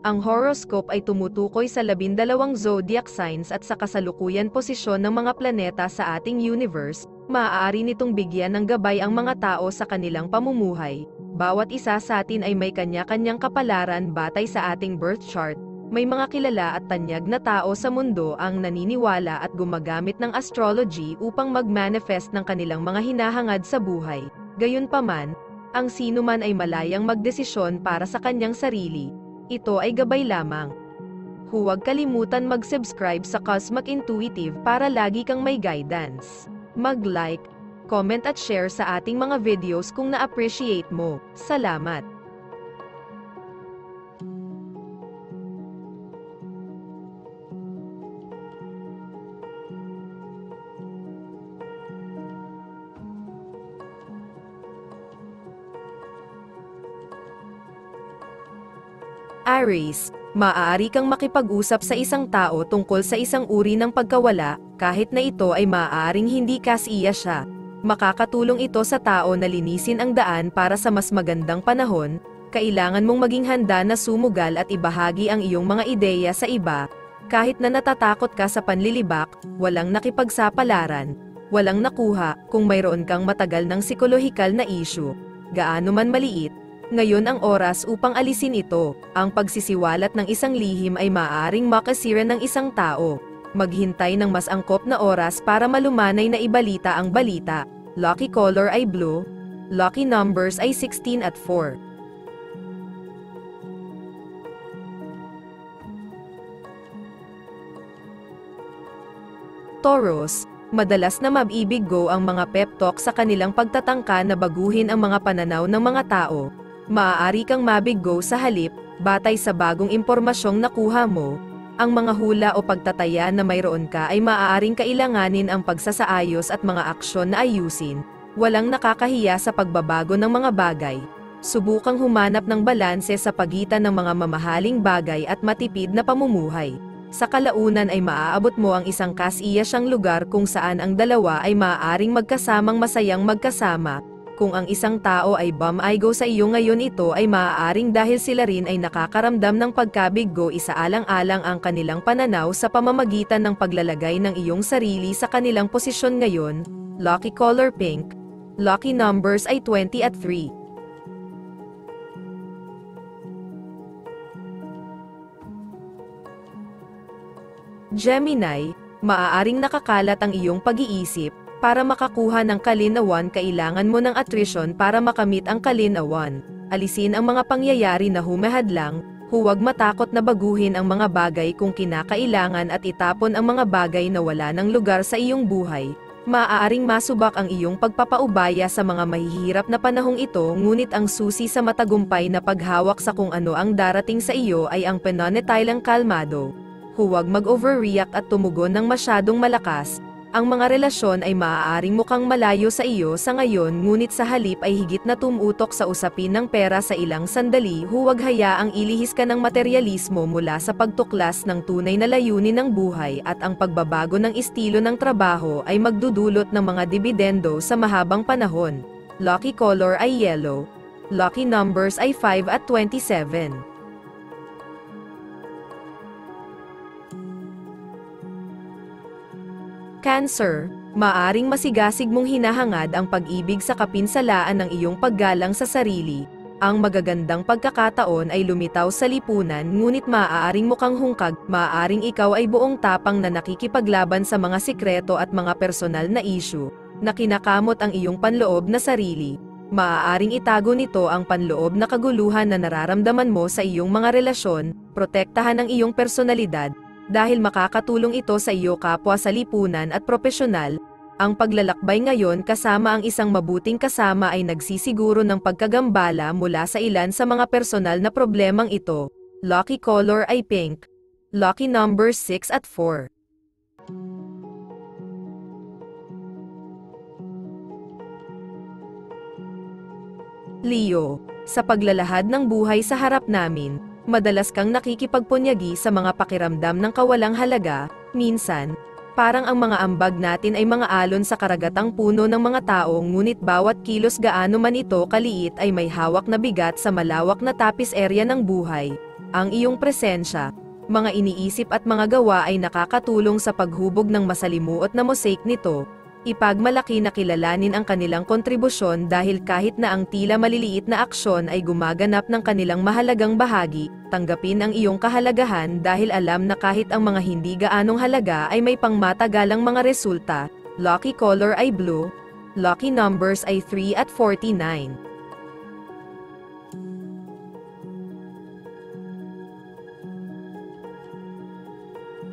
Ang horoscope ay tumutukoy sa 12 zodiac signs at sa kasalukuyan posisyon ng mga planeta sa ating universe. Maaari nitong bigyan ng gabay ang mga tao sa kanilang pamumuhay. Bawat isa sa atin ay may kanya-kanyang kapalaran batay sa ating birth chart. May mga kilala at tanyag na tao sa mundo ang naniniwala at gumagamit ng astrology upang mag-manifest ng kanilang mga hinahangad sa buhay. Gayunpaman, ang sinuman ay malayang magdesisyon para sa kanyang sarili. Ito ay gabay lamang. Huwag kalimutan mag-subscribe sa Cosmic Intuitive para lagi kang may guidance. Mag-like, comment at share sa ating mga videos kung na-appreciate mo. Salamat! Aries, maaari kang makipag-usap sa isang tao tungkol sa isang uri ng pagkawala, kahit na ito ay maaaring hindi kasiya siya. Makakatulong ito sa tao na linisin ang daan para sa mas magandang panahon. Kailangan mong maging handa na sumugal at ibahagi ang iyong mga ideya sa iba. Kahit na natatakot ka sa panlilibak, walang nakipagsapalaran, walang nakuha kung mayroon kang matagal ng psikolohikal na issue. Gaano man maliit, ngayon ang oras upang alisin ito. Ang pagsisiwalat ng isang lihim ay maaaring makasira ng isang tao. Maghintay ng mas angkop na oras para malumanay na ibalita ang balita. Lucky color ay blue. Lucky numbers ay 16 at 4. Taurus, madalas na mabibigo ang mga pep talk sa kanilang pagtatangka na baguhin ang mga pananaw ng mga tao. Maaari kang mabigo sa halip, batay sa bagong impormasyong nakuha mo. Ang mga hula o pagtataya na mayroon ka ay maaaring kailanganin ang pagsasaayos at mga aksyon na ayusin. Walang nakakahiya sa pagbabago ng mga bagay. Subukang humanap ng balanse sa pagitan ng mga mamahaling bagay at matipid na pamumuhay. Sa kalaunan ay maaabot mo ang isang kasiyasyang lugar kung saan ang dalawa ay maaaring magkasamang masayang magkasama. Kung ang isang tao ay bumaigo sa iyo ngayon, ito ay maaaring dahil sila rin ay nakakaramdam ng pagkabigo. Isaalang-alang ang kanilang pananaw sa pamamagitan ng paglalagay ng iyong sarili sa kanilang posisyon ngayon. Lucky color pink. Lucky numbers ay 20 at 3. Gemini, maaaring nakakalat ang iyong pag-iisip. Para makakuha ng kalinawan, kailangan mo ng attrition para makamit ang kalinawan. Alisin ang mga pangyayari na humahadlang. Huwag matakot na baguhin ang mga bagay kung kinakailangan at itapon ang mga bagay na wala ng lugar sa iyong buhay. Maaaring masubak ang iyong pagpapaubaya sa mga mahihirap na panahong ito, ngunit ang susi sa matagumpay na paghawak sa kung ano ang darating sa iyo ay ang pananatiling kalmado. Huwag mag-overreact at tumugon ng masyadong malakas. Ang mga relasyon ay maaaring mukhang malayo sa iyo sa ngayon, ngunit sa halip ay higit na tumutok sa usapin ng pera sa ilang sandali. Huwag hayaang ilihis ka ng materyalismo mula sa pagtuklas ng tunay na layunin ng buhay, at ang pagbabago ng estilo ng trabaho ay magdudulot ng mga dibidendo sa mahabang panahon. Lucky color ay yellow. Lucky numbers ay 5 at 27. Cancer, maaring masigasig mong hinahangad ang pag-ibig sa kapinsalaan ng iyong paggalang sa sarili. Ang magagandang pagkakataon ay lumitaw sa lipunan, ngunit maaaring mukhang hungkag. Maaaring ikaw ay buong tapang na nakikipaglaban sa mga sikreto at mga personal na issue na kinakamot ang iyong panloob na sarili. Maaaring itago nito ang panloob na kaguluhan na nararamdaman mo sa iyong mga relasyon. Protektahan ang iyong personalidad, dahil makakatulong ito sa iyo kapwa sa lipunan at propesyonal. Ang paglalakbay ngayon kasama ang isang mabuting kasama ay nagsisiguro ng pagkagambala mula sa ilan sa mga personal na problemang ito. Lucky color ay pink. Lucky numbers 6 at 4. Leo, sa paglalahad ng buhay sa harap namin, madalas kang nakikipagpunyagi sa mga pakiramdam ng kawalang halaga. Minsan, parang ang mga ambag natin ay mga alon sa karagatang puno ng mga tao, ngunit bawat kilos gaano man ito kaliit ay may hawak na bigat sa malawak na tapis area ng buhay. Ang iyong presensya, mga iniisip at mga gawa ay nakakatulong sa paghubog ng masalimuot na mosaic nito. Ipagmalaki na kilalanin ang kanilang kontribusyon dahil kahit na ang tila maliliit na aksyon ay gumaganap ng kanilang mahalagang bahagi, tanggapin ang iyong kahalagahan dahil alam na kahit ang mga hindi gaanong halaga ay may pangmatagalang mga resulta. Lucky color ay blue. Lucky numbers ay 3 at 49.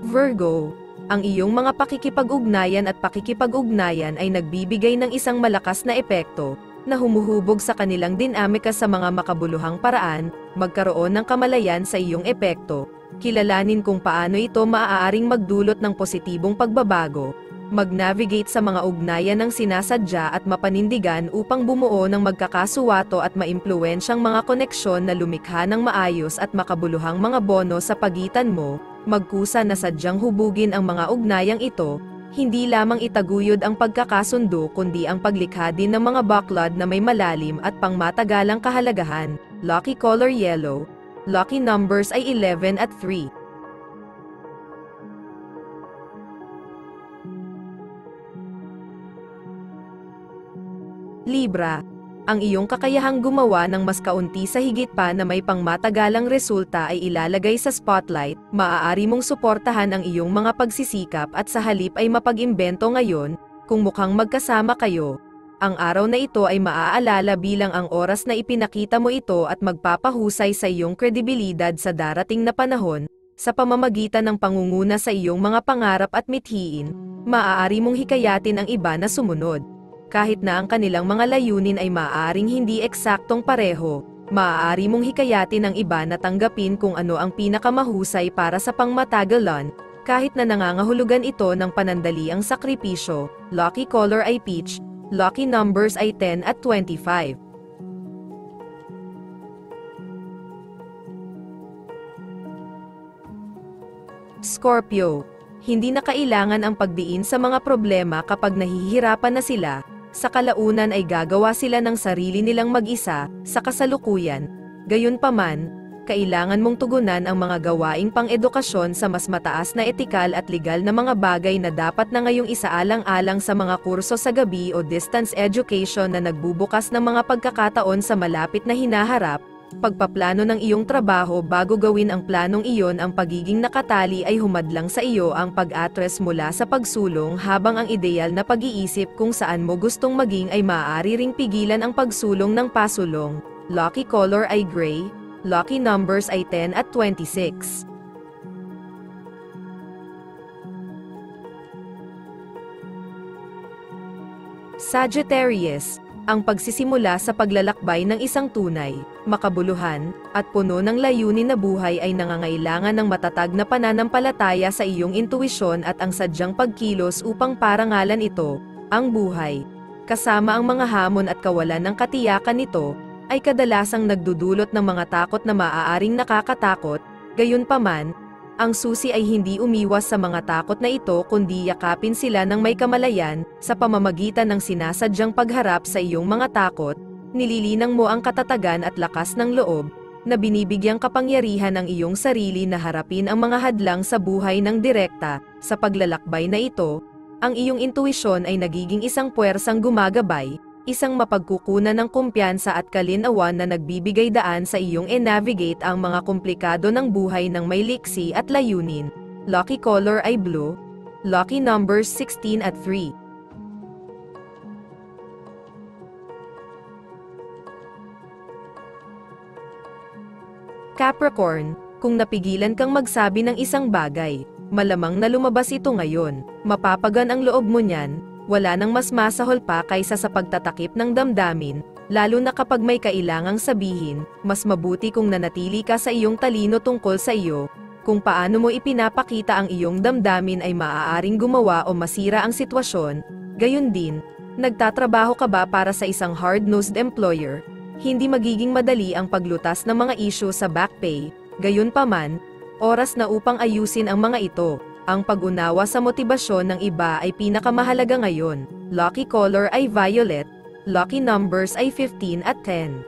Virgo, ang iyong mga pakikipag-ugnayan at pakikipag-ugnayan ay nagbibigay ng isang malakas na epekto, na humuhubog sa kanilang dinamika sa mga makabuluhang paraan, magkaroon ng kamalayan sa iyong epekto. Kilalanin kung paano ito maaaring magdulot ng positibong pagbabago. Mag-navigate sa mga ugnayan ng sinasadya at mapanindigan upang bumuo ng magkakasuwato at maimpluwensyang mga koneksyon na lumikha ng maayos at makabuluhang mga bono sa pagitan mo. Magkusa na sadyang hubugin ang mga ugnayang ito, hindi lamang itaguyod ang pagkakasundo kundi ang paglikha din ng mga baklod na may malalim at pangmatagalang kahalagahan. Lucky color yellow. Lucky numbers ay 11 at 3. Libra, ang iyong kakayahang gumawa ng mas kaunti sa higit pa na may pangmatagalang resulta ay ilalagay sa spotlight. Maaari mong suportahan ang iyong mga pagsisikap at sa halip ay mapag-imbento ngayon, kung mukhang magkasama kayo. Ang araw na ito ay maaalala bilang ang oras na ipinakita mo ito at magpapahusay sa iyong kredibilidad sa darating na panahon, sa pamamagitan ng pangunguna sa iyong mga pangarap at mithiin. Maaari mong hikayatin ang iba na sumunod. Kahit na ang kanilang mga layunin ay maaaring hindi eksaktong pareho, maaari mong hikayatin ang iba na tanggapin kung ano ang pinakamahusay para sa pangmatagalan, kahit na nangangahulugan ito ng panandaliang sakripisyo. Lucky color ay peach. Lucky numbers ay 10 at 25. Scorpio, hindi na kailangan ang pagdiin sa mga problema kapag nahihirapan na sila. Sa kalaunan ay gagawa sila ng sarili nilang mag-isa, sa kasalukuyan. Gayunpaman, kailangan mong tugunan ang mga gawaing pang-edukasyon sa mas mataas na etikal at legal na mga bagay na dapat na ngayong isaalang-alang sa mga kurso sa gabi o distance education na nagbubukas ng mga pagkakataon sa malapit na hinaharap. Pagpaplano ng iyong trabaho bago gawin ang planong iyon. Ang pagiging nakatali ay humadlang sa iyo ang pag-atres mula sa pagsulong, habang ang ideal na pag-iisip kung saan mo gustong maging ay maaari ring pigilan ang pagsulong ng pasulong. Lucky color ay gray. Lucky numbers ay 10 at 26. Sagittarius, ang pagsisimula sa paglalakbay ng isang tunay, makabuluhan, at puno ng layunin na buhay ay nangangailangan ng matatag na pananampalataya sa iyong intuisyon at ang sadyang pagkilos upang parangalan ito. Ang buhay, kasama ang mga hamon at kawalan ng katiyakan nito, ay kadalasang nagdudulot ng mga takot na maaaring nakakatakot. Gayunpaman, ang susi ay hindi umiwas sa mga takot na ito kundi yakapin sila ng may kamalayan. Sa pamamagitan ng sinasadyang pagharap sa iyong mga takot, nililinang mo ang katatagan at lakas ng loob, na binibigyang kapangyarihan ang iyong sarili na harapin ang mga hadlang sa buhay ng direkta. Sa paglalakbay na ito, ang iyong intuisyon ay nagiging isang puwersang gumagabay, isang mapagkukunan ng kumpiyansa at kalinawan na nagbibigay daan sa iyong e-navigate ang mga komplikado ng buhay ng may liksi at layunin. Lucky color ay blue. Lucky numbers 16 at 3. Capricorn, kung napigilan kang magsabi ng isang bagay, malamang na lumabas ito ngayon. Mapapagan ang loob mo niyan. Wala nang mas masahol pa kaysa sa pagtatakip ng damdamin, lalo na kapag may kailangang sabihin. Mas mabuti kung nanatili ka sa iyong talino tungkol sa iyo. Kung paano mo ipinapakita ang iyong damdamin ay maaaring gumawa o masira ang sitwasyon. Gayon din, nagtatrabaho ka ba para sa isang hard-nosed employer? Hindi magiging madali ang paglutas ng mga issue sa back pay. Gayunpaman, oras na upang ayusin ang mga ito. Ang pag-unawa sa motibasyon ng iba ay pinakamahalaga ngayon. Lucky color ay violet. Lucky numbers ay 15 at 10.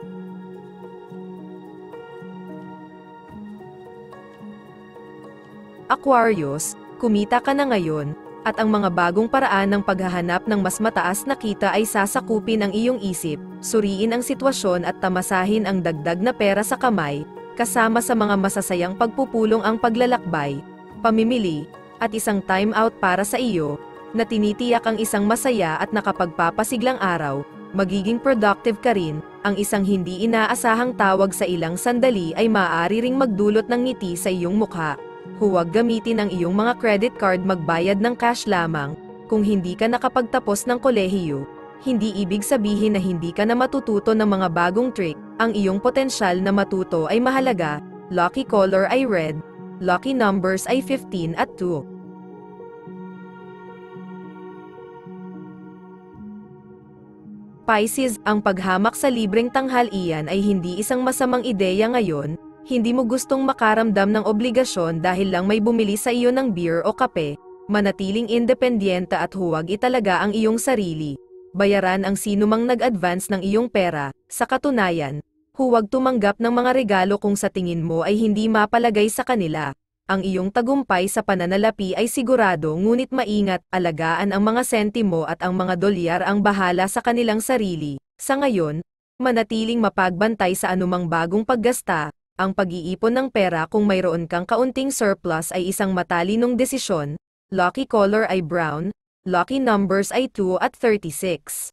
Aquarius, kumita ka na ngayon, at ang mga bagong paraan ng paghahanap ng mas mataas na kita ay sasakupin ang iyong isip, suriin ang sitwasyon at tamasahin ang dagdag na pera sa kamay, kasama sa mga masasayang pagpupulong ang paglalakbay, pamimili, at isang time out para sa iyo, na tinitiyak ang isang masaya at nakapagpapasiglang araw. Magiging productive ka rin, ang isang hindi inaasahang tawag sa ilang sandali ay maaari ring magdulot ng ngiti sa iyong mukha. Huwag gamitin ang iyong mga credit card, magbayad ng cash lamang. Kung hindi ka nakapagtapos ng kolehiyo, hindi ibig sabihin na hindi ka na matututo ng mga bagong trick. Ang iyong potensyal na matuto ay mahalaga. Lucky color ay red. Lucky numbers ay 15 at 2. Pisces, ang paghamak sa libreng tanghalian ay hindi isang masamang ideya ngayon. Hindi mo gustong makaramdam ng obligasyon dahil lang may bumili sa iyo ng beer o kape. Manatiling independyente at huwag italaga ang iyong sarili. Bayaran ang sinumang nag-advance ng iyong pera. Sa katunayan, huwag tumanggap ng mga regalo kung sa tingin mo ay hindi mapalagay sa kanila. Ang iyong tagumpay sa pananalapi ay sigurado, ngunit maingat, alagaan ang mga sentimo at ang mga dolyar ang bahala sa kanilang sarili. Sa ngayon, manatiling mapagbantay sa anumang bagong paggasta. Ang pag-iipon ng pera kung mayroon kang kaunting surplus ay isang matalinong desisyon. Lucky color ay brown. Lucky numbers ay 2 at 36.